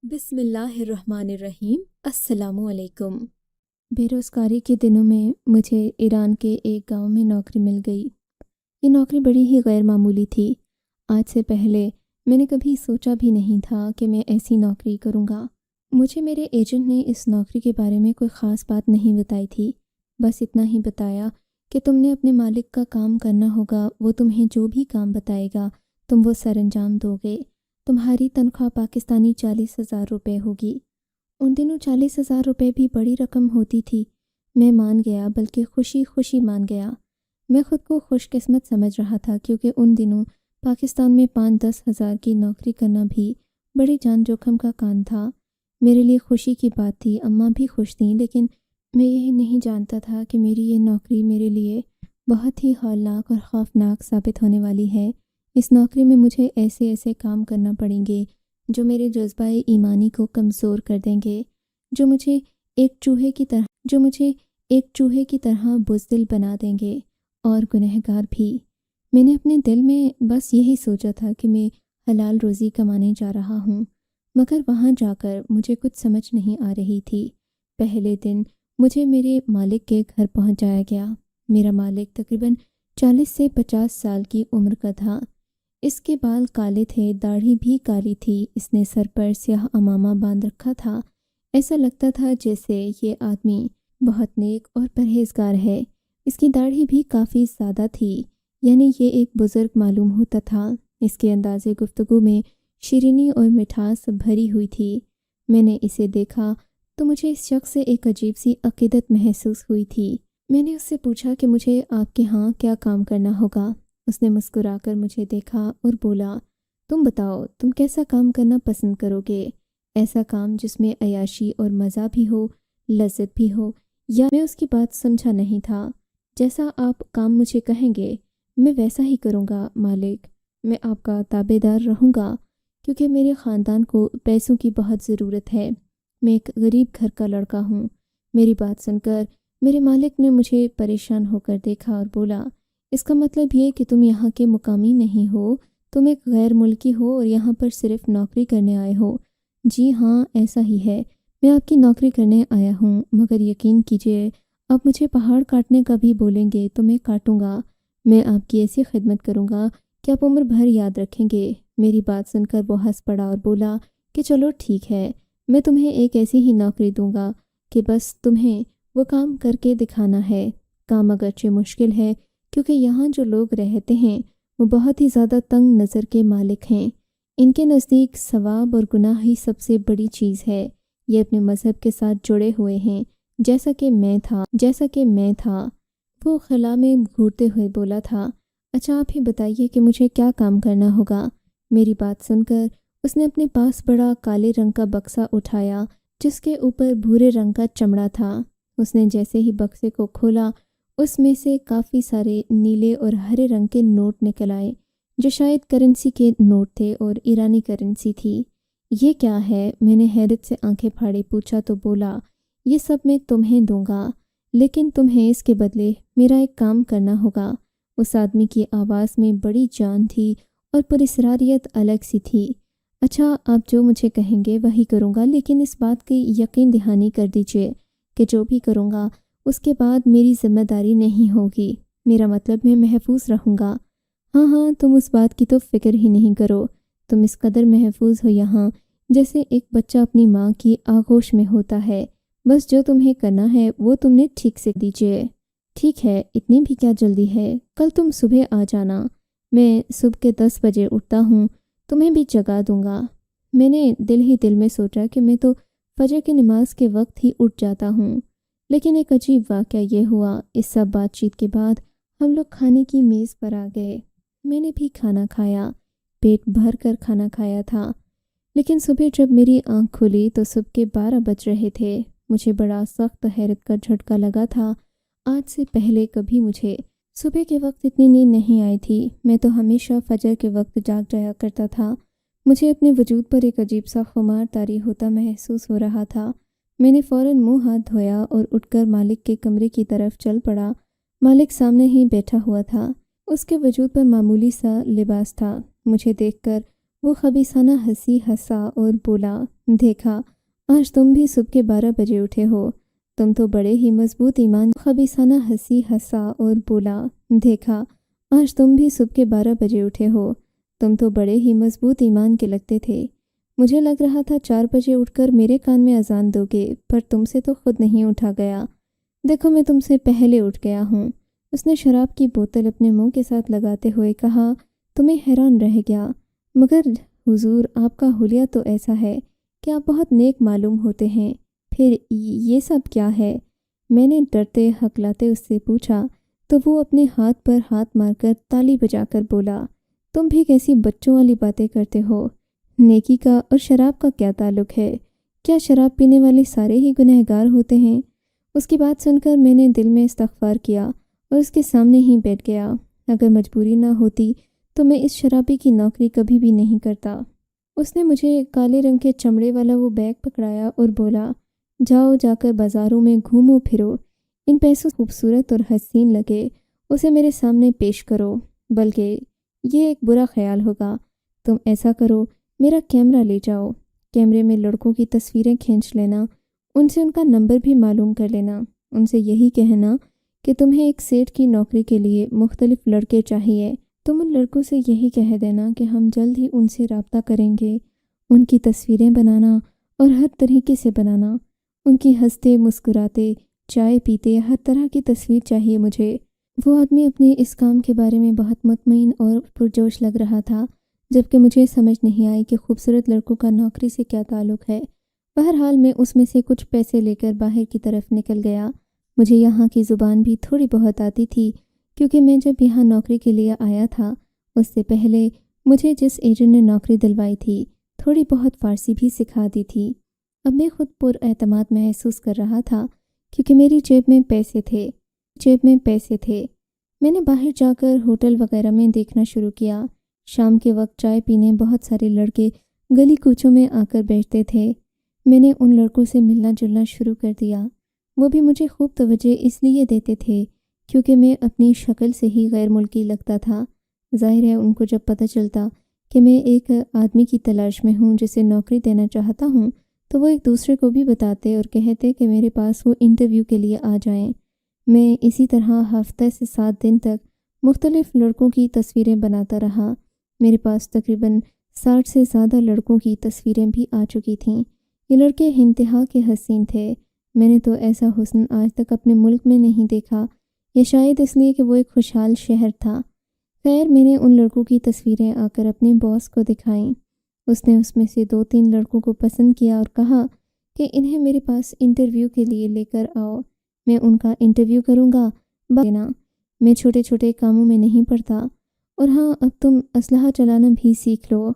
بسم اللہ الرحمن الرحیم۔ السلام علیکم۔ بے روزگاری کے دنوں میں مجھے ایران کے ایک گاؤں میں نوکری مل گئی۔ یہ نوکری بڑی ہی غیر معمولی تھی۔ آج سے پہلے میں نے کبھی سوچا بھی نہیں تھا کہ میں ایسی نوکری کروں گا۔ مجھے میرے ایجنٹ نے اس نوکری کے بارے میں کوئی خاص بات نہیں بتائی تھی، بس اتنا ہی بتایا کہ تم نے اپنے مالک کا کام کرنا ہوگا، وہ تمہیں جو بھی کام بتائے گا تم وہ سر انجام دو گے۔ تمہاری تنخواہ پاکستانی 40,000 روپے ہوگی۔ ان دنوں 40,000 روپے بھی بڑی رقم ہوتی تھی۔ میں مان گیا، بلکہ خوشی خوشی مان گیا۔ میں خود کو خوش قسمت سمجھ رہا تھا، کیونکہ ان دنوں پاکستان میں 5-10 ہزار کی نوکری کرنا بھی بڑی جان جوخم کا کام تھا۔ میرے لیے خوشی کی بات تھی، اماں بھی خوش تھیں، لیکن میں یہ نہیں جانتا تھا کہ میری یہ نوکری میرے لیے بہت ہی ہولناک اور خوفناک ثابت ہونے والی ہے۔ اس نوکری میں مجھے ایسے کام کرنا پڑیں گے جو میرے جذبہ ایمانی کو کمزور کر دیں گے، جو مجھے ایک چوہے کی طرح بزدل بنا دیں گے اور گنہگار بھی۔ میں نے اپنے دل میں بس یہی سوچا تھا کہ میں حلال روزی کمانے جا رہا ہوں، مگر وہاں جا کر مجھے کچھ سمجھ نہیں آ رہی تھی۔ پہلے دن مجھے میرے مالک کے گھر پہنچایا گیا۔ میرا مالک تقریباً 40 سے 50 سال کی عمر کا تھا۔ اس کے بال کالے تھے، داڑھی بھی کالی تھی۔ اس نے سر پر سیاہ عمامہ باندھ رکھا تھا۔ ایسا لگتا تھا جیسے یہ آدمی بہت نیک اور پرہیزگار ہے۔ اس کی داڑھی بھی کافی زیادہ تھی، یعنی یہ ایک بزرگ معلوم ہوتا تھا۔ اس کے انداز گفتگو میں شیرینی اور مٹھاس بھری ہوئی تھی۔ میں نے اسے دیکھا تو مجھے اس شخص سے ایک عجیب سی عقیدت محسوس ہوئی تھی۔ میں نے اس سے پوچھا کہ مجھے آپ کے ہاں کیا کام کرنا ہوگا۔ اس نے مسکرا کر مجھے دیکھا اور بولا، تم بتاؤ، تم کیسا کام کرنا پسند کرو گے؟ ایسا کام جس میں عیاشی اور مزہ بھی ہو، لذت بھی ہو، یا میں اس کی بات سمجھا نہیں تھا۔ جیسا آپ کام مجھے کہیں گے میں ویسا ہی کروں گا مالک۔ میں آپ کا تابع دار رہوں گا، کیونکہ میرے خاندان کو پیسوں کی بہت ضرورت ہے۔ میں ایک غریب گھر کا لڑکا ہوں۔ میری بات سن کر میرے مالک نے مجھے پریشان ہو کر دیکھا اور بولا، اس کا مطلب یہ کہ تم یہاں کے مقامی نہیں ہو، تم ایک غیر ملکی ہو اور یہاں پر صرف نوکری کرنے آئے ہو؟ جی ہاں، ایسا ہی ہے، میں آپ کی نوکری کرنے آیا ہوں، مگر یقین کیجئے آپ مجھے پہاڑ کاٹنے کا بھی بولیں گے تو میں کاٹوں گا۔ میں آپ کی ایسی خدمت کروں گا کہ آپ عمر بھر یاد رکھیں گے۔ میری بات سن کر وہ ہنس پڑا اور بولا کہ چلو ٹھیک ہے، میں تمہیں ایک ایسی ہی نوکری دوں گا کہ بس تمہیں وہ کام کر کے دکھانا ہے۔ کام اگرچہ مشکل ہے، کیونکہ یہاں جو لوگ رہتے ہیں وہ بہت ہی زیادہ تنگ نظر کے مالک ہیں۔ ان کے نزدیک ثواب اور گناہ ہی سب سے بڑی چیز ہے۔ یہ اپنے مذہب کے ساتھ جڑے ہوئے ہیں، جیسا کہ میں تھا۔ وہ خلا میں گھورتے ہوئے بولا تھا، اچھا آپ ہی بتائیے کہ مجھے کیا کام کرنا ہوگا؟ میری بات سن کر اس نے اپنے پاس بڑا کالے رنگ کا بکسا اٹھایا، جس کے اوپر بھورے رنگ کا چمڑا تھا۔ اس نے جیسے ہی بکسے کو کھولا، اس میں سے کافی سارے نیلے اور ہرے رنگ کے نوٹ نکل آئے، جو شاید کرنسی کے نوٹ تھے اور ایرانی کرنسی تھی۔ یہ کیا ہے؟ میں نے حیرت سے آنکھیں پھاڑے پوچھا تو بولا، یہ سب میں تمہیں دوں گا، لیکن تمہیں اس کے بدلے میرا ایک کام کرنا ہوگا۔ اس آدمی کی آواز میں بڑی جان تھی اور پراسراریت الگ سی تھی۔ اچھا، آپ جو مجھے کہیں گے وہی کروں گا، لیکن اس بات کی یقین دہانی کر دیجئے کہ جو بھی کروں گا اس کے بعد میری ذمہ داری نہیں ہوگی۔ میرا مطلب میں محفوظ رہوں گا۔ ہاں، تم اس بات کی تو فکر ہی نہیں کرو۔ تم اس قدر محفوظ ہو یہاں، جیسے ایک بچہ اپنی ماں کی آغوش میں ہوتا ہے۔ بس جو تمہیں کرنا ہے وہ تم نے ٹھیک سے دیجئے۔ ٹھیک ہے، اتنی بھی کیا جلدی ہے؟ کل تم صبح آ جانا۔ میں صبح کے 10 بجے اٹھتا ہوں، تمہیں بھی جگا دوں گا۔ میں نے دل ہی دل میں سوچا کہ میں تو فجر کی نماز کے وقت ہی اٹھ جاتا ہوں، لیکن ایک عجیب واقعہ یہ ہوا۔ اس سب بات چیت کے بعد ہم لوگ کھانے کی میز پر آ گئے۔ میں نے بھی کھانا کھایا، پیٹ بھر کر کھانا کھایا تھا، لیکن صبح جب میری آنکھ کھلی تو صبح کے 12 بج رہے تھے۔ مجھے بڑا سخت حیرت کا جھٹکا لگا تھا۔ آج سے پہلے کبھی مجھے صبح کے وقت اتنی نیند نہیں آئی تھی۔ میں تو ہمیشہ فجر کے وقت جاگ جایا کرتا تھا۔ مجھے اپنے وجود پر ایک عجیب سا خمار طاری ہوتا محسوس ہو رہا تھا۔ میں نے فوراً منہ ہاتھ دھویا اور اٹھ کر مالک کے کمرے کی طرف چل پڑا۔ مالک سامنے ہی بیٹھا ہوا تھا۔ اس کے وجود پر معمولی سا لباس تھا۔ مجھے دیکھ کر وہ خبیثانہ ہنسی ہنسا اور بولا، دیکھا آج تم بھی صبح کے 12 بجے اٹھے ہو، تم تو بڑے ہی مضبوط ایمان خبیثانہ ہنسی ہنسا اور بولا، دیکھا آج تم بھی صبح کے 12 بجے اٹھے ہو، تم تو بڑے ہی مضبوط ایمان کے لگتے تھے۔ مجھے لگ رہا تھا 4 بجے اٹھ کر میرے کان میں اذان دو گے، پر تم سے تو خود نہیں اٹھا گیا۔ دیکھو میں تم سے پہلے اٹھ گیا ہوں۔ اس نے شراب کی بوتل اپنے منہ کے ساتھ لگاتے ہوئے کہا، تمہیں حیران رہ گیا، مگر حضور آپ کا حلیہ تو ایسا ہے کہ آپ بہت نیک معلوم ہوتے ہیں، پھر یہ سب کیا ہے؟ میں نے ڈرتے ہکلاتے اس سے پوچھا تو وہ اپنے ہاتھ پر ہاتھ مار کر تالی بجا کر بولا، تم بھی کیسی بچوں والی باتیں کرتے ہو؟ نیکی کا اور شراب کا کیا تعلق ہے؟ کیا شراب پینے والے سارے ہی گنہگار ہوتے ہیں؟ اس کی بات سن کر میں نے دل میں استغفار کیا اور اس کے سامنے ہی بیٹھ گیا۔ اگر مجبوری نہ ہوتی تو میں اس شرابی کی نوکری کبھی بھی نہیں کرتا۔ اس نے مجھے کالے رنگ کے چمڑے والا وہ بیگ پکڑایا اور بولا، جاؤ جا کر بازاروں میں گھومو پھرو، ان پیسوں خوبصورت اور حسین لگے اسے میرے سامنے پیش کرو، بلکہ یہ ایک برا خیال ہوگا۔ تم ایسا کرو، میرا کیمرہ لے جاؤ، کیمرے میں لڑکوں کی تصویریں کھینچ لینا، ان سے ان کا نمبر بھی معلوم کر لینا، ان سے یہی کہنا کہ تمہیں ایک سیٹ کی نوکری کے لیے مختلف لڑکے چاہیے۔ تم ان لڑکوں سے یہی کہہ دینا کہ ہم جلد ہی ان سے رابطہ کریں گے، ان کی تصویریں بنانا اور ہر طریقے سے بنانا، ان کی ہنستے مسکراتے چائے پیتے ہر طرح کی تصویر چاہیے مجھے۔ وہ آدمی اپنے اس کام کے بارے میں بہت مطمئن اور پرجوش لگ رہا تھا، جبکہ مجھے سمجھ نہیں آئی کہ خوبصورت لڑکوں کا نوکری سے کیا تعلق ہے۔ بہرحال میں اس میں سے کچھ پیسے لے کر باہر کی طرف نکل گیا۔ مجھے یہاں کی زبان بھی تھوڑی بہت آتی تھی، کیونکہ میں جب یہاں نوکری کے لیے آیا تھا اس سے پہلے مجھے جس ایجنٹ نے نوکری دلوائی تھی تھوڑی بہت فارسی بھی سکھا دی تھی۔ اب میں خود پر اعتماد محسوس کر رہا تھا، کیونکہ میری جیب میں پیسے تھے۔ میں نے باہر جا کر ہوٹل وغیرہ میں دیکھنا شروع کیا۔ شام کے وقت چائے پینے بہت سارے لڑکے گلی کوچوں میں آ کر بیٹھتے تھے۔ میں نے ان لڑکوں سے ملنا جلنا شروع کر دیا۔ وہ بھی مجھے خوب توجہ اس لیے دیتے تھے کیونکہ میں اپنی شکل سے ہی غیر ملکی لگتا تھا۔ ظاہر ہے ان کو جب پتہ چلتا کہ میں ایک آدمی کی تلاش میں ہوں جسے نوکری دینا چاہتا ہوں تو وہ ایک دوسرے کو بھی بتاتے اور کہتے کہ میرے پاس وہ انٹرویو کے لیے آ جائیں۔ میں اسی طرح ہفتہ سے 7 دن تک مختلف لڑکوں کی تصویریں بناتا رہا۔ میرے پاس تقریباً 60 سے زیادہ لڑکوں کی تصویریں بھی آ چکی تھیں۔ یہ لڑکے انتہا کے حسین تھے۔ میں نے تو ایسا حسن آج تک اپنے ملک میں نہیں دیکھا، یا شاید اس لیے کہ وہ ایک خوشحال شہر تھا۔ خیر میں نے ان لڑکوں کی تصویریں آ کر اپنے باس کو دکھائیں۔ اس نے اس میں سے 2-3 لڑکوں کو پسند کیا اور کہا کہ انہیں میرے پاس انٹرویو کے لیے لے کر آؤ، میں ان کا انٹرویو کروں گا۔ دینا میں چھوٹے چھوٹے کاموں میں نہیں پڑتا، اور ہاں اب تم اسلحہ چلانا بھی سیکھ لو۔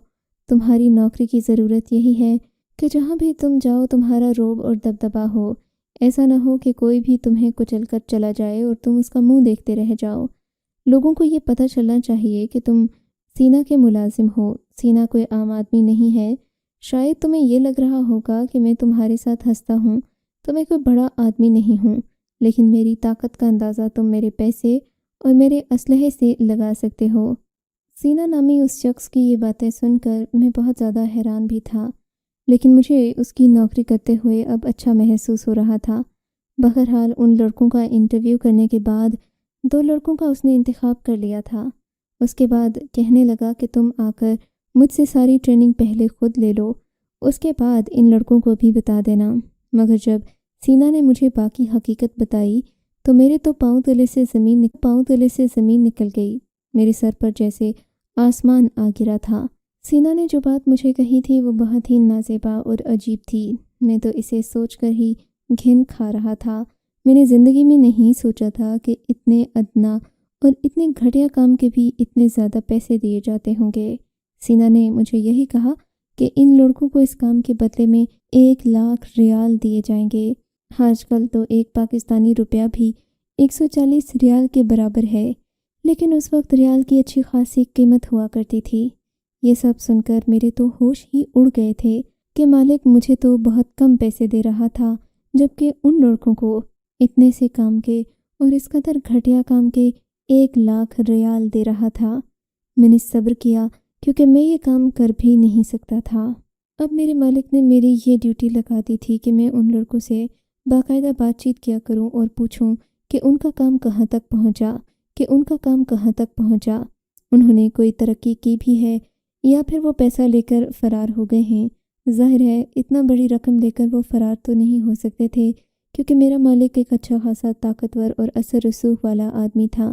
تمہاری نوکری کی ضرورت یہی ہے کہ جہاں بھی تم جاؤ تمہارا رعب اور دبدبہ ہو، ایسا نہ ہو کہ کوئی بھی تمہیں کچل کر چلا جائے اور تم اس کا منہ دیکھتے رہ جاؤ۔ لوگوں کو یہ پتہ چلنا چاہیے کہ تم سینا کے ملازم ہو۔ سینا کوئی عام آدمی نہیں ہے۔ شاید تمہیں یہ لگ رہا ہوگا کہ میں تمہارے ساتھ ہنستا ہوں تو میں کوئی بڑا آدمی نہیں ہوں، لیکن میری طاقت کا اندازہ تم میرے پیسے اور میرے اسلحے سے لگا سکتے ہو۔ سینا نامی اس شخص کی یہ باتیں سن کر میں بہت زیادہ حیران بھی تھا، لیکن مجھے اس کی نوکری کرتے ہوئے اب اچھا محسوس ہو رہا تھا۔ بہرحال ان لڑکوں کا انٹرویو کرنے کے بعد 2 لڑکوں کا اس نے انتخاب کر لیا تھا۔ اس کے بعد کہنے لگا کہ تم آ کر مجھ سے ساری ٹریننگ پہلے خود لے لو، اس کے بعد ان لڑکوں کو بھی بتا دینا۔ مگر جب سینا نے مجھے باقی حقیقت بتائی تو میرے تو پاؤں تلے سے زمین نکل گئی۔ میرے سر پر جیسے آسمان آ گرا تھا۔ سینا نے جو بات مجھے کہی تھی وہ بہت ہی نازیبا اور عجیب تھی۔ میں تو اسے سوچ کر ہی گھن کھا رہا تھا۔ میں نے زندگی میں نہیں سوچا تھا کہ اتنے ادنا اور اتنے گھٹیا کام کے بھی اتنے زیادہ پیسے دیے جاتے ہوں گے۔ سینا نے مجھے یہی کہا کہ ان لڑکوں کو اس کام کے بدلے میں 1 لاکھ ریال دیے جائیں گے۔ آج کل تو ایک پاکستانی روپیہ بھی 140 ریال کے برابر ہے، لیکن اس وقت ریال کی اچھی خاصی قیمت ہوا کرتی تھی۔ یہ سب سن کر میرے تو ہوش ہی اڑ گئے تھے کہ مالک مجھے تو بہت کم پیسے دے رہا تھا، جبکہ ان لڑکوں کو اتنے سے کام کے اور اس قدر گھٹیا کام کے 1 لاکھ ریال دے رہا تھا۔ میں نے صبر کیا کیونکہ میں یہ کام کر بھی نہیں سکتا تھا۔ اب میرے مالک نے میری یہ ڈیوٹی لگا دی تھی کہ میں ان لڑکوں سے باقاعدہ بات چیت کیا کروں اور پوچھوں کہ ان کا کام کہاں تک پہنچا، انہوں نے کوئی ترقی کی بھی ہے یا پھر وہ پیسہ لے کر فرار ہو گئے ہیں۔ ظاہر ہے اتنا بڑی رقم لے کر وہ فرار تو نہیں ہو سکتے تھے، کیونکہ میرا مالک ایک اچھا خاصا طاقتور اور اثر رسوخ والا آدمی تھا۔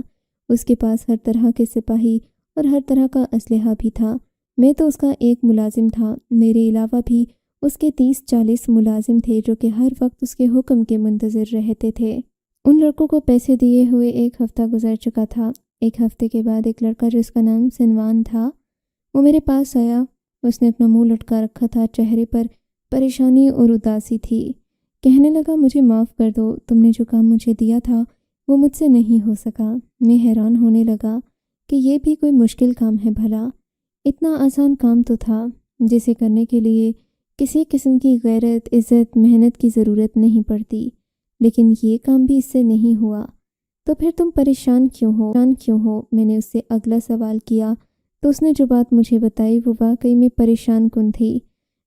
اس کے پاس ہر طرح کے سپاہی اور ہر طرح کا اسلحہ بھی تھا۔ میں تو اس کا ایک ملازم تھا، میرے علاوہ بھی اس کے 30-40 ملازم تھے جو کہ ہر وقت اس کے حکم کے منتظر رہتے تھے۔ ان لڑکوں کو پیسے دیے ہوئے 1 ہفتہ گزر چکا تھا۔ 1 ہفتے کے بعد ایک لڑکا جس کا نام سنوان تھا، وہ میرے پاس آیا۔ اس نے اپنا منہ لٹکا رکھا تھا، چہرے پر پریشانی اور اداسی تھی۔ کہنے لگا، مجھے معاف کر دو، تم نے جو کام مجھے دیا تھا وہ مجھ سے نہیں ہو سکا۔ میں حیران ہونے لگا کہ یہ بھی کوئی مشکل کام ہے بھلا؟ اتنا آسان کام تو تھا جسے کرنے کے لیے کسی قسم کی غیرت، عزت، محنت کی ضرورت نہیں پڑتی، لیکن یہ کام بھی اس سے نہیں ہوا۔ تو پھر تم پریشان کیوں ہو؟ میں نے اس سے اگلا سوال کیا تو اس نے جو بات مجھے بتائی وہ واقعی میں پریشان کن تھی۔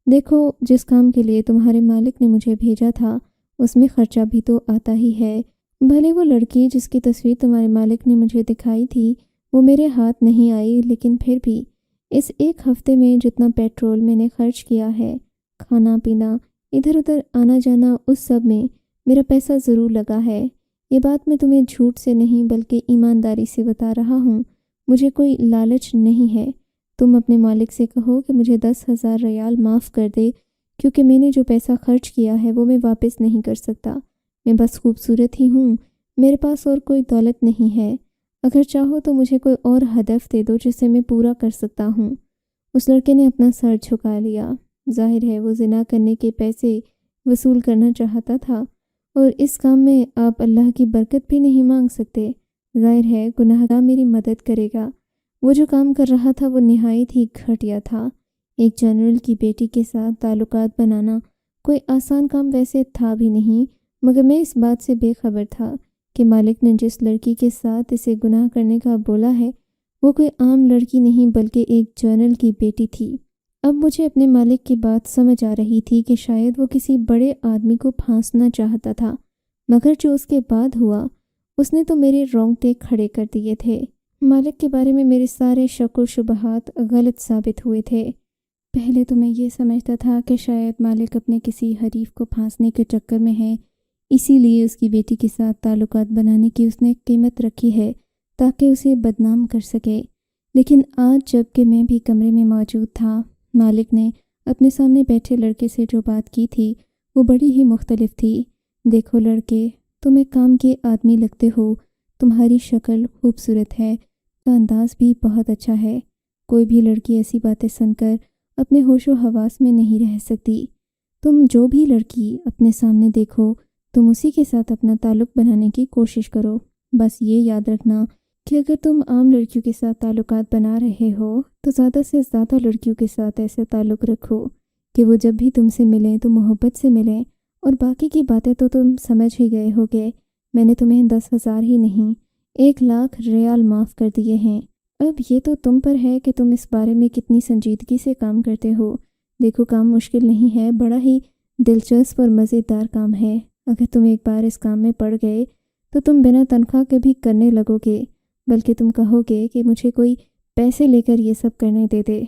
دیکھو، جس کام کے لیے تمہارے مالک نے مجھے بھیجا تھا اس میں خرچہ بھی تو آتا ہی ہے۔ بھلے وہ لڑکی جس کی تصویر تمہارے مالک نے مجھے دکھائی تھی وہ میرے ہاتھ نہیں آئی، لیکن پھر بھی اس 1 ہفتے میں جتنا پیٹرول میں نے خرچ کیا ہے، کھانا پینا، ادھر ادھر آنا جانا، اس سب میں میرا پیسہ ضرور لگا ہے۔ یہ بات میں تمہیں جھوٹ سے نہیں بلکہ ایمانداری سے بتا رہا ہوں، مجھے کوئی لالچ نہیں ہے۔ تم اپنے مالک سے کہو کہ مجھے 10,000 ریال معاف کر دے، کیونکہ میں نے جو پیسہ خرچ کیا ہے وہ میں واپس نہیں کر سکتا۔ میں بس خوبصورت ہی ہوں، میرے پاس اور کوئی دولت نہیں ہے۔ اگر چاہو تو مجھے کوئی اور ہدف دے دو جسے میں پورا کر سکتا ہوں۔ اس لڑکے نے اپنا سر جھکا لیا۔ ظاہر ہے وہ زنا کرنے کے پیسے وصول کرنا چاہتا تھا، اور اس کام میں آپ اللہ کی برکت بھی نہیں مانگ سکتے۔ ظاہر ہے گناہگار میری مدد کرے گا۔ وہ جو کام کر رہا تھا وہ نہایت ہی گھٹیا تھا۔ ایک جنرل کی بیٹی کے ساتھ تعلقات بنانا کوئی آسان کام ویسے تھا بھی نہیں، مگر میں اس بات سے بے خبر تھا کہ مالک نے جس لڑکی کے ساتھ اسے گناہ کرنے کا بولا ہے وہ کوئی عام لڑکی نہیں بلکہ ایک جنرل کی بیٹی تھی۔ اب مجھے اپنے مالک کی بات سمجھ آ رہی تھی کہ شاید وہ کسی بڑے آدمی کو پھانسنا چاہتا تھا، مگر جو اس کے بعد ہوا اس نے تو میرے رونگٹے کھڑے کر دیے تھے۔ مالک کے بارے میں میرے سارے شک و شبہات غلط ثابت ہوئے تھے۔ پہلے تو میں یہ سمجھتا تھا کہ شاید مالک اپنے کسی حریف کو پھانسنے کے چکر میں ہے، اسی لیے اس کی بیٹی کے ساتھ تعلقات بنانے کی اس نے قیمت رکھی ہے تاکہ اسے بدنام کر سکے۔ لیکن آج جب کہ میں بھی کمرے میں موجود تھا، مالک نے اپنے سامنے بیٹھے لڑکے سے جو بات کی تھی وہ بڑی ہی مختلف تھی۔ دیکھو لڑکے، تم ایک کام کے آدمی لگتے ہو، تمہاری شکل خوبصورت ہے، کا انداز بھی بہت اچھا ہے۔ کوئی بھی لڑکی ایسی باتیں سن کر اپنے ہوش و حواس میں نہیں رہ سکتی۔ تم جو بھی لڑکی اپنے سامنے دیکھو تم اسی کے ساتھ اپنا تعلق بنانے کی کوشش کرو۔ بس یہ یاد رکھنا کہ اگر تم عام لڑکیوں کے ساتھ تعلقات بنا رہے ہو تو زیادہ سے زیادہ لڑکیوں کے ساتھ ایسے تعلق رکھو کہ وہ جب بھی تم سے ملیں تو محبت سے ملیں، اور باقی کی باتیں تو تم سمجھ ہی گئے ہوگے۔ میں نے تمہیں 10,000 ہی نہیں 1,00,000 ریال معاف کر دیے ہیں۔ اب یہ تو تم پر ہے کہ تم اس بارے میں کتنی سنجیدگی سے کام کرتے ہو۔ دیکھو کام مشکل نہیں ہے، بڑا ہی دلچسپ اور مزیدار کام ہے۔ اگر تم ایک بار اس کام میں پڑ گئے تو تم بنا تنخواہ کے بھی کرنے لگو گے، بلکہ تم کہو گے کہ مجھے کوئی پیسے لے کر یہ سب کرنے دے دے۔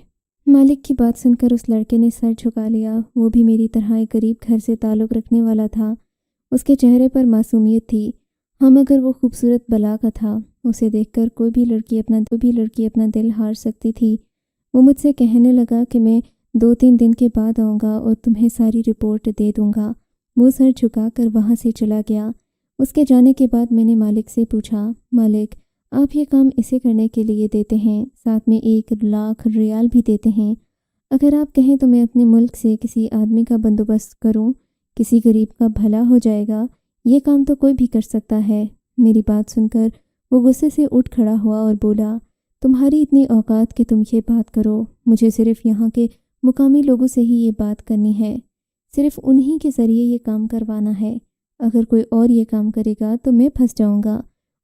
مالک کی بات سن کر اس لڑکے نے سر جھکا لیا۔ وہ بھی میری طرح ایک غریب گھر سے تعلق رکھنے والا تھا۔ اس کے چہرے پر معصومیت تھی، ہم اگر وہ خوبصورت بلا کا تھا، اسے دیکھ کر کوئی بھی لڑکی اپنا دل ہار سکتی تھی۔ وہ مجھ سے کہنے لگا کہ میں 2-3 دن کے بعد آؤں گا اور تمہیں ساری رپورٹ دے دوں گا۔ وہ سر جھکا کر وہاں سے چلا گیا۔ اس کے جانے کے بعد میں نے مالک سے پوچھا، مالک آپ یہ کام اسے کرنے کے لیے دیتے ہیں، ساتھ میں 1,00,000 ریال بھی دیتے ہیں۔ اگر آپ کہیں تو میں اپنے ملک سے کسی آدمی کا بندوبست کروں، کسی غریب کا بھلا ہو جائے گا۔ یہ کام تو کوئی بھی کر سکتا ہے۔ میری بات سن کر وہ غصے سے اٹھ کھڑا ہوا اور بولا، تمہاری اتنی اوقات کہ تم یہ بات کرو، مجھے صرف یہاں کے مقامی لوگوں سے ہی یہ بات کرنی ہے، صرف انہی کے ذریعے یہ کام کروانا ہے۔ اگر کوئی اور یہ کام کرے گا تو میں پھنس جاؤں گا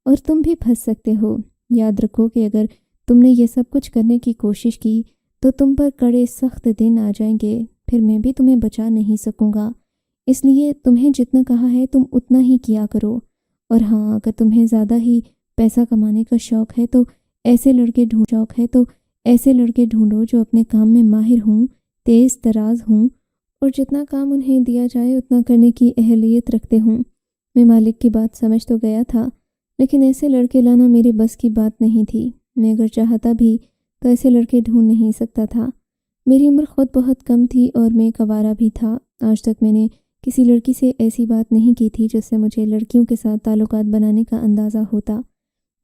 اور تم بھی پھنس سکتے ہو۔ یاد رکھو کہ اگر تم نے یہ سب کچھ کرنے کی کوشش کی تو تم پر کڑے سخت دن آ جائیں گے، پھر میں بھی تمہیں بچا نہیں سکوں گا، اس لیے تمہیں جتنا کہا ہے تم اتنا ہی کیا کرو۔ اور ہاں، اگر تمہیں زیادہ ہی پیسہ کمانے کا شوق ہے تو ایسے لڑکے ڈھونڈو جو اپنے کام میں ماہر ہوں، تیز تراز ہوں اور جتنا کام انہیں دیا جائے اتنا کرنے کی اہلیت رکھتے ہوں۔ میں مالک کی بات سمجھ تو گیا تھا، لیکن ایسے لڑکے لانا میرے بس کی بات نہیں تھی۔ میں اگر چاہتا بھی تو ایسے لڑکے ڈھونڈ نہیں سکتا تھا۔ میری عمر خود بہت کم تھی اور میں کوارا بھی تھا۔ آج تک میں نے کسی لڑکی سے ایسی بات نہیں کی تھی جس سے مجھے لڑکیوں کے ساتھ تعلقات بنانے کا اندازہ ہوتا۔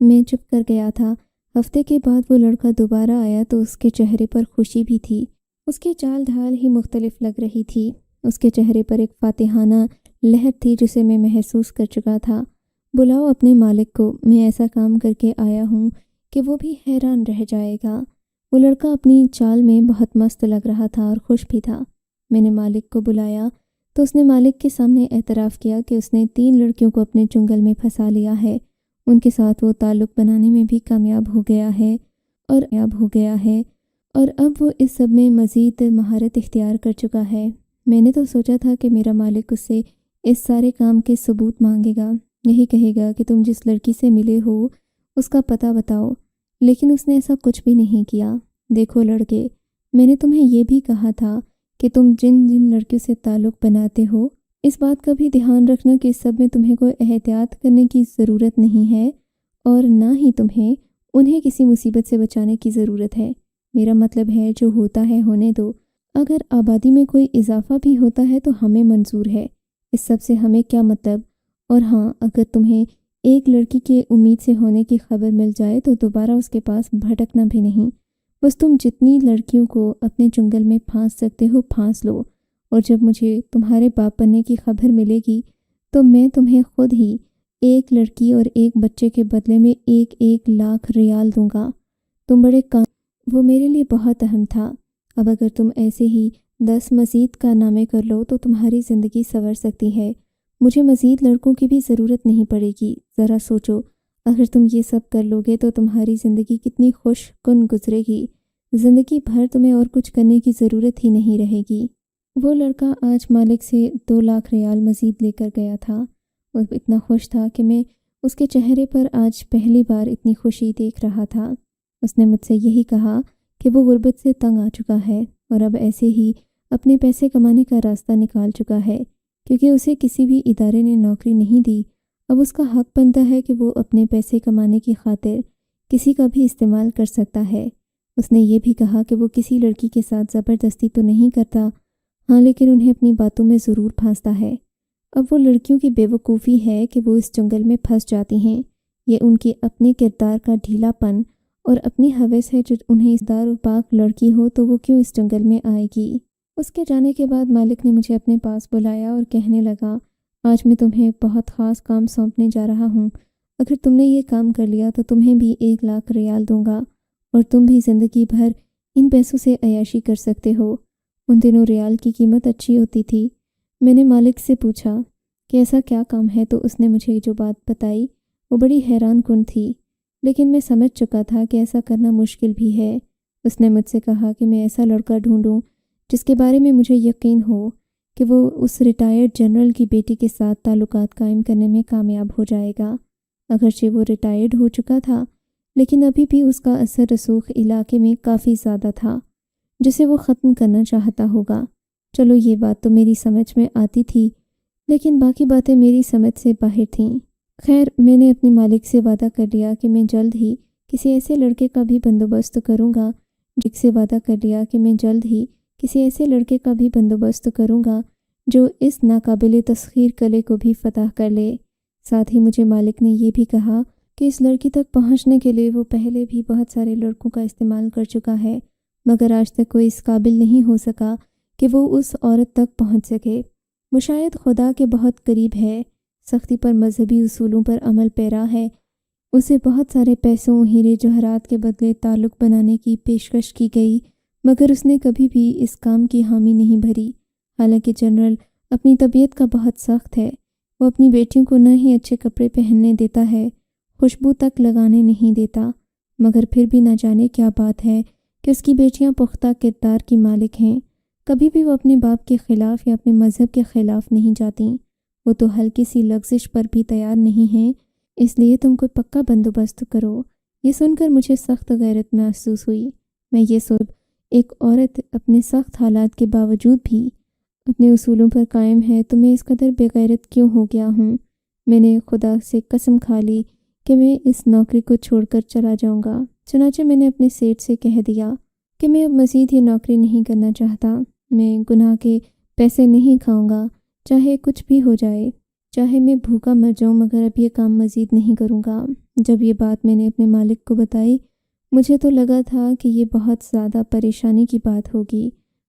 میں چپ کر گیا تھا۔ ہفتے کے بعد وہ لڑکا دوبارہ آیا تو اس کے چہرے پر خوشی بھی تھی۔ اس کی چال ڈھال ہی مختلف لگ رہی تھی۔ اس کے چہرے پر ایک فاتحانہ لہر تھی جسے میں محسوس کر چکا تھا۔ بلاؤ اپنے مالک کو، میں ایسا کام کر کے آیا ہوں کہ وہ بھی حیران رہ جائے گا۔ وہ لڑکا اپنی چال میں بہت مست لگ رہا تھا اور خوش بھی تھا۔ میں نے مالک کو بلایا تو اس نے مالک کے سامنے اعتراف کیا کہ اس نے 3 لڑکیوں کو اپنے چنگل میں پھنسا لیا ہے۔ ان کے ساتھ وہ تعلق بنانے میں بھی کامیاب ہو گیا ہے اور اب وہ اس سب میں مزید مہارت اختیار کر چکا ہے۔ میں نے تو سوچا تھا کہ میرا مالک اس سے اس سارے کام کے ثبوت مانگے گا، یہی کہے گا کہ تم جس لڑکی سے ملے ہو اس کا پتہ بتاؤ، لیکن اس نے ایسا کچھ بھی نہیں کیا۔ دیکھو لڑکے، میں نے تمہیں یہ بھی کہا تھا کہ تم جن لڑکیوں سے تعلق بناتے ہو اس بات کا بھی دھیان رکھنا کہ اس سب میں تمہیں کوئی احتیاط کرنے کی ضرورت نہیں ہے اور نہ ہی تمہیں انہیں کسی مصیبت سے بچانے کی ضرورت ہے۔ میرا مطلب ہے جو ہوتا ہے ہونے دو۔ اگر آبادی میں کوئی اضافہ بھی ہوتا ہے تو ہمیں منظور ہے، اس سب سے ہمیں کیا مطلب۔ اور ہاں، اگر تمہیں ایک لڑکی کے امید سے ہونے کی خبر مل جائے تو دوبارہ اس کے پاس بھٹکنا بھی نہیں۔ بس تم جتنی لڑکیوں کو اپنے چنگل میں پھانس سکتے ہو پھانس لو، اور جب مجھے تمہارے باپ بننے کی خبر ملے گی تو میں تمہیں خود ہی 1 لڑکی اور 1 بچے کے بدلے میں 1 لاکھ ریال دوں گا۔ تم بڑے کام، وہ میرے لیے بہت اہم تھا۔ اب اگر تم ایسے ہی 10 مزید کارنامے کر لو تو تمہاری زندگی سنور سکتی ہے۔ مجھے مزید لڑکوں کی بھی ضرورت نہیں پڑے گی۔ ذرا سوچو، اگر تم یہ سب کر لو گے تو تمہاری زندگی کتنی خوش کن گزرے گی۔ زندگی بھر تمہیں اور کچھ کرنے کی ضرورت ہی نہیں رہے گی۔ وہ لڑکا آج مالک سے 2 لاکھ ریال مزید لے کر گیا تھا۔ وہ اتنا خوش تھا کہ میں اس کے چہرے پر آج پہلی بار اتنی خوشی دیکھ رہا تھا۔ اس نے مجھ سے یہی کہا کہ وہ غربت سے تنگ آ چکا ہے اور اب ایسے ہی اپنے پیسے کمانے کا راستہ نکال چکا ہے، کیونکہ اسے کسی بھی ادارے نے نوکری نہیں دی۔ اب اس کا حق بنتا ہے کہ وہ اپنے پیسے کمانے کی خاطر کسی کا بھی استعمال کر سکتا ہے۔ اس نے یہ بھی کہا کہ وہ کسی لڑکی کے ساتھ زبردستی تو نہیں کرتا، ہاں لیکن انہیں اپنی باتوں میں ضرور پھانستا ہے۔ اب وہ لڑکیوں کی بے وقوفی ہے کہ وہ اس جنگل میں پھنس جاتی ہیں۔ یہ ان کے اپنے کردار کا ڈھیلا پن اور اپنی ہوس ہے جو انہیں اس دار و پاک لڑکی ہو تو وہ کیوں اس جنگل میں آئے گی۔ اس کے جانے کے بعد مالک نے مجھے اپنے پاس بلایا اور کہنے لگا، آج میں تمہیں بہت خاص کام سونپنے جا رہا ہوں۔ اگر تم نے یہ کام کر لیا تو تمہیں بھی 1 لاکھ ریال دوں گا اور تم بھی زندگی بھر ان پیسوں سے عیاشی کر سکتے ہو۔ ان دنوں ریال کی قیمت اچھی ہوتی تھی۔ میں نے مالک سے پوچھا کہ ایسا کیا کام ہے تو اس نے مجھے جو بات بتائی وہ بڑی حیران کن تھی، لیکن میں سمجھ چکا تھا کہ ایسا کرنا مشکل بھی ہے۔ اس نے مجھ سے کہا کہ میں ایسا لڑکا ڈھونڈوں جس کے بارے میں مجھے یقین ہو کہ وہ اس ریٹائرڈ جنرل کی بیٹی کے ساتھ تعلقات قائم کرنے میں کامیاب ہو جائے گا۔ اگرچہ وہ ریٹائرڈ ہو چکا تھا لیکن ابھی بھی اس کا اثر رسوخ علاقے میں کافی زیادہ تھا جسے وہ ختم کرنا چاہتا ہوگا۔ چلو یہ بات تو میری سمجھ میں آتی تھی، لیکن باقی باتیں میری سمجھ سے باہر تھیں۔ خیر، میں نے اپنے مالک سے وعدہ کر لیا کہ میں جلد ہی کسی ایسے لڑکے کا بھی بندوبست کروں گا جو اس ناقابل تسخیر قلعے کو بھی فتح کر لے۔ ساتھ ہی مجھے مالک نے یہ بھی کہا کہ اس لڑکی تک پہنچنے کے لیے وہ پہلے بھی بہت سارے لڑکوں کا استعمال کر چکا ہے، مگر آج تک کوئی اس قابل نہیں ہو سکا کہ وہ اس عورت تک پہنچ سکے۔ وہ شاید خدا کے بہت قریب ہے، سختی پر مذہبی اصولوں پر عمل پیرا ہے۔ اسے بہت سارے پیسوں، ہیرے جواہرات کے بدلے تعلق بنانے کی پیشکش کی گئی، مگر اس نے کبھی بھی اس کام کی حامی نہیں بھری۔ حالانکہ جنرل اپنی طبیعت کا بہت سخت ہے، وہ اپنی بیٹیوں کو نہ ہی اچھے کپڑے پہننے دیتا ہے، خوشبو تک لگانے نہیں دیتا، مگر پھر بھی نہ جانے کیا بات ہے کہ اس کی بیٹیاں پختہ کردار کی مالک ہیں۔ کبھی بھی وہ اپنے باپ کے خلاف یا اپنے مذہب کے خلاف نہیں جاتیں۔ وہ تو ہلکی سی لغزش پر بھی تیار نہیں ہیں، اس لیے تم کوئی پکا بندوبست کرو۔ یہ سن کر مجھے سخت غیرت محسوس ہوئی۔ میں یہ سوچ ایک عورت اپنے سخت حالات کے باوجود بھی اپنے اصولوں پر قائم ہے تو میں اس قدر بے غیرت کیوں ہو گیا ہوں؟ میں نے خدا سے قسم کھا لی کہ میں اس نوکری کو چھوڑ کر چلا جاؤں گا۔ چنانچہ میں نے اپنے سیٹ سے کہہ دیا کہ میں اب مزید یہ نوکری نہیں کرنا چاہتا۔ میں گناہ کے پیسے نہیں کھاؤں گا، چاہے کچھ بھی ہو جائے، چاہے میں بھوکا مر جاؤں، مگر اب یہ کام مزید نہیں کروں گا۔ جب یہ بات میں نے اپنے مالک کو بتائی، مجھے تو لگا تھا کہ یہ بہت زیادہ پریشانی کی بات ہوگی،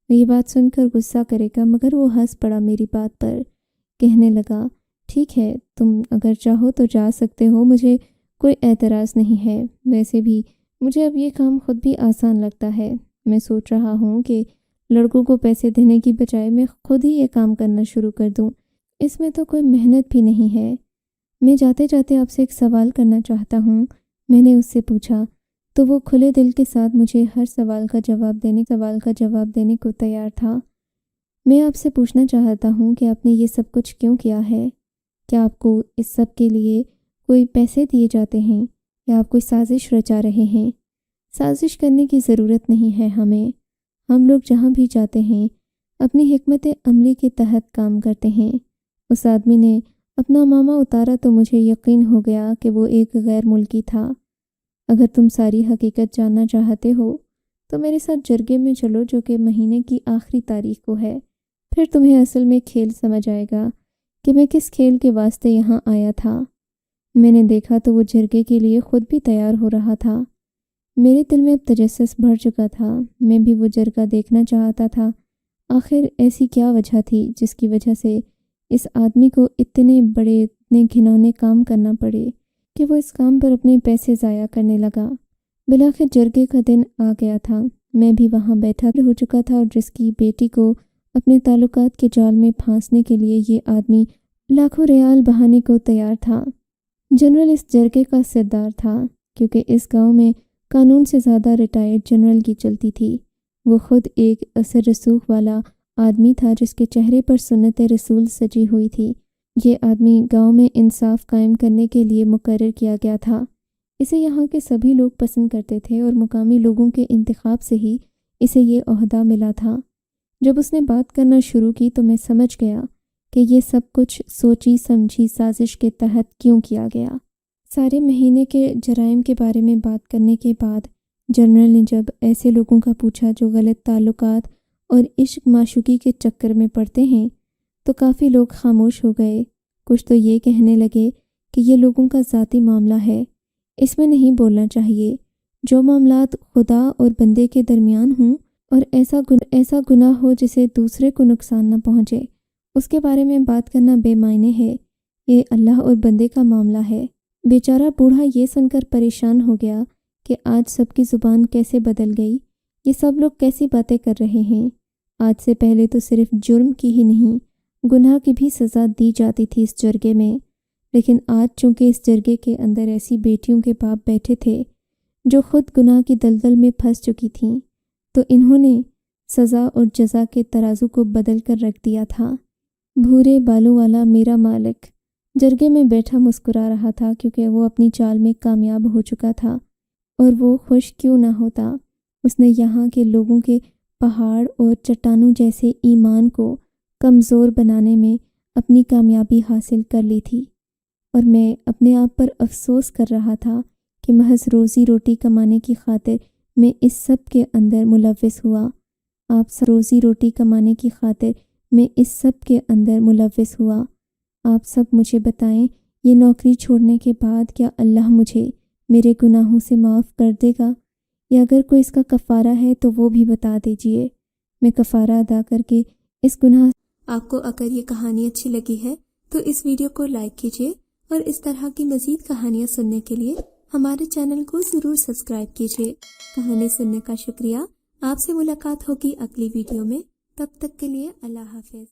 وہ یہ بات سن کر غصہ کرے گا، مگر وہ ہنس پڑا میری بات پر۔ کہنے لگا، ٹھیک ہے، تم اگر چاہو تو جا سکتے ہو، مجھے کوئی اعتراض نہیں ہے۔ ویسے بھی مجھے اب یہ کام خود بھی آسان لگتا ہے۔ میں سوچ رہا ہوں کہ لڑکوں کو پیسے دینے کی بجائے میں خود ہی یہ کام کرنا شروع کر دوں، اس میں تو کوئی محنت بھی نہیں ہے۔ میں جاتے جاتے آپ سے ایک سوال کرنا چاہتا ہوں، میں نے اس سے پوچھا، تو وہ کھلے دل کے ساتھ مجھے ہر سوال کا جواب دینے کو تیار تھا۔ میں آپ سے پوچھنا چاہتا ہوں کہ آپ نے یہ سب کچھ کیوں کیا ہے؟ کیا آپ کو اس سب کے لیے کوئی پیسے دیے جاتے ہیں یا آپ کوئی سازش رچا رہے ہیں؟ سازش کرنے کی ضرورت نہیں ہے ہمیں۔ ہم لوگ جہاں بھی جاتے ہیں اپنی حکمت عملی کے تحت کام کرتے ہیں۔ اس آدمی نے اپنا ماما اتارا تو مجھے یقین ہو گیا کہ وہ ایک غیر ملکی تھا۔ اگر تم ساری حقیقت جاننا چاہتے ہو تو میرے ساتھ جرگے میں چلو، جو کہ مہینے کی آخری تاریخ کو ہے۔ پھر تمہیں اصل میں کھیل سمجھ آئے گا کہ میں کس کھیل کے واسطے یہاں آیا تھا۔ میں نے دیکھا تو وہ جرگے کے لیے خود بھی تیار ہو رہا تھا۔ میرے دل میں اب تجسس بڑھ چکا تھا، میں بھی وہ جرگہ دیکھنا چاہتا تھا۔ آخر ایسی کیا وجہ تھی جس کی وجہ سے اس آدمی کو اتنے گھنونے کام کرنا پڑے کہ وہ اس کام پر اپنے پیسے ضائع کرنے لگا۔ بلاخر جرگے کا دن آ گیا تھا۔ میں بھی وہاں بیٹھا ہو چکا تھا، اور جس کی بیٹی کو اپنے تعلقات کے جال میں پھانسنے کے لیے یہ آدمی لاکھوں ریال بہانے کو تیار تھا۔ جنرل اس جرگے کا سردار تھا، کیونکہ اس گاؤں میں قانون سے زیادہ ریٹائرڈ جنرل کی چلتی تھی۔ وہ خود ایک اثر رسوخ والا آدمی تھا جس کے چہرے پر سنت رسول سجی ہوئی تھی۔ یہ آدمی گاؤں میں انصاف قائم کرنے کے لیے مقرر کیا گیا تھا۔ اسے یہاں کے سبھی لوگ پسند کرتے تھے اور مقامی لوگوں کے انتخاب سے ہی اسے یہ عہدہ ملا تھا۔ جب اس نے بات کرنا شروع کی تو میں سمجھ گیا کہ یہ سب کچھ سوچی سمجھی سازش کے تحت کیوں کیا گیا۔ سارے مہینے کے جرائم کے بارے میں بات کرنے کے بعد جنرل نے جب ایسے لوگوں کا پوچھا جو غلط تعلقات اور عشق معشوقی کے چکر میں پڑتے ہیں تو کافی لوگ خاموش ہو گئے۔ کچھ تو یہ کہنے لگے کہ یہ لوگوں کا ذاتی معاملہ ہے، اس میں نہیں بولنا چاہیے۔ جو معاملات خدا اور بندے کے درمیان ہوں اور ایسا گناہ ہو جسے دوسرے کو نقصان نہ پہنچے، اس کے بارے میں بات کرنا بے معنی ہے۔ یہ اللہ اور بندے کا معاملہ ہے۔ بیچارہ بوڑھا یہ سن کر پریشان ہو گیا کہ آج سب کی زبان کیسے بدل گئی، یہ سب لوگ کیسی باتیں کر رہے ہیں۔ آج سے پہلے تو صرف جرم کی ہی نہیں، گناہ کی بھی سزا دی جاتی تھی اس جرگے میں، لیکن آج چونکہ اس جرگے کے اندر ایسی بیٹیوں کے باپ بیٹھے تھے جو خود گناہ کی دلدل میں پھنس چکی تھیں، تو انہوں نے سزا اور جزا کے ترازو کو بدل کر رکھ دیا تھا۔ بھورے بالوں والا میرا مالک جرگے میں بیٹھا مسکرا رہا تھا، کیونکہ وہ اپنی چال میں کامیاب ہو چکا تھا، اور وہ خوش کیوں نہ ہوتا۔ اس نے یہاں کے لوگوں کے پہاڑ اور چٹانوں جیسے ایمان کو کمزور بنانے میں اپنی کامیابی حاصل کر لی تھی، اور میں اپنے آپ پر افسوس کر رہا تھا کہ محض روزی روٹی کمانے کی خاطر میں اس سب کے اندر ملوث ہوا۔ آپ سب مجھے بتائیں، یہ نوکری چھوڑنے کے بعد کیا اللہ مجھے میرے گناہوں سے معاف کر دے گا، یا اگر کوئی اس کا کفارہ ہے تو وہ بھی بتا دیجئے، میں کفارہ ادا کر کے اس گناہ۔ آپ کو اگر یہ کہانی اچھی لگی ہے تو اس ویڈیو کو لائک کیجئے، اور اس طرح کی مزید کہانیاں سننے کے لیے ہمارے چینل کو ضرور سبسکرائب کیجئے۔ کہانی سننے کا شکریہ۔ آپ سے ملاقات ہوگی اگلی ویڈیو میں، تب تک کے لیے اللہ حافظ۔